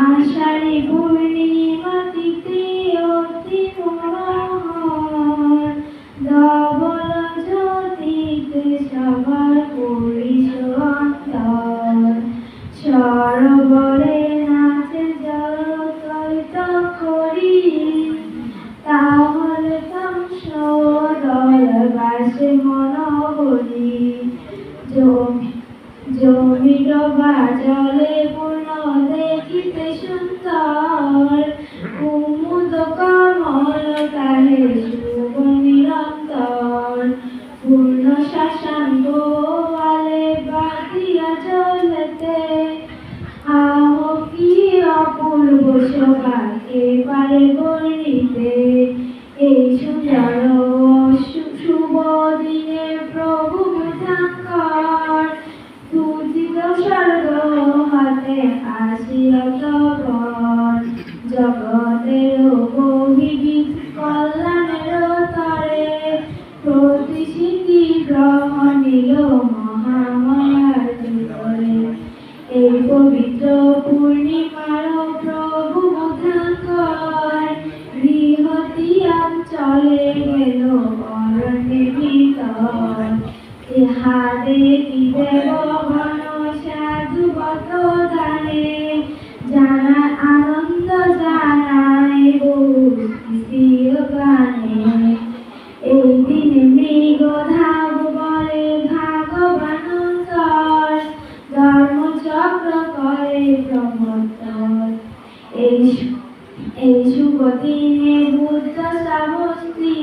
আষাঢ়ে পূর্ণিমা তিথি অতি মনোহর, ধবল জ্যোতিতে সবার পরিশোন্তর, সরোবরে নাচে জলতরিত করি, তাহলে দল বাসে মনোহরি। জমি ডোবা জলে পূর্ণ দেখিতে সুন্দর, কুমুদ কমল তাহে শুভ নিরন্তর, পূর্ণ শ্মশান গোয়ালে বাঁধিয়া চলেতে, আহ কি অপূর্ব শোভা কে পারে বর্ণিতে। এই সুন্দর শুভ দিনে প্রভু বুধাঙ্কর, তুজিত স্বর্গ হাতে আসিয়া তখন, জগতের বহিবিদ কল্যাণের তরে, প্রতিশ্রুতি গ্রহণ নিল মহামায়ার ভিতরে। এই পবিত্র পূর্ণিমার প্রভু বুধাঙ্কর, গৃহ ত্যাগ চলে গেল অরণ্যের ভিতর, ইহা দেখিতে ঘন সাধু বতদানে, জানার আনন্দ জানায় বহু স্ত্রীয় গানে। এই দিনে মৃগ ধাব বলে ভাগবানন্দর, ধর্মচক্র করে প্রমোদর। এই শুভ দিনে বুদ্ধ সাবস্তি,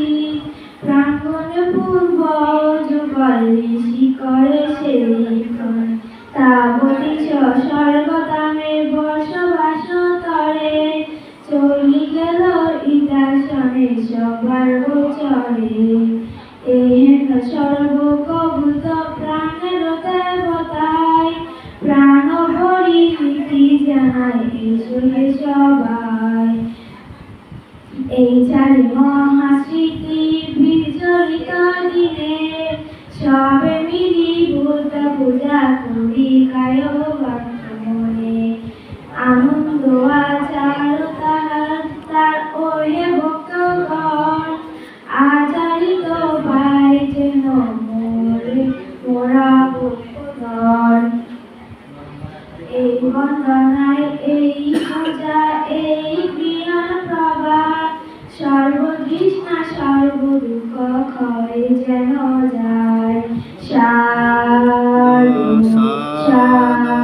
প্রাঙ্গণে পূর্ব যুগল ঋষি করে সেবিক্ষণ, তাবতী স্বর্গধামে বসবাসতরে, চলি গেল ইদাসনে সবার গোচরে। এহেন সর্বকভূত প্রাণের দেবতায়, প্রাণ ভরি প্রীতি জানাই এসে সবাই। এই চারি মহাস্মৃতি বিজড়িত দিনে, সবে মিলি বুদ্ধ পূজা করি কায় ভক্ত মনে, আনন্দ আচার তার ওহে ভক্তগণ, আচারিত পাই যেন মোরা ভক্তগণ। এই বন্দনায় এই পূজা এই ক্রিয়ার প্রভাব, সর্বতৃষ্ণা সর্বদুঃখ ক্ষয় যেন যায়। সাধু সাধু।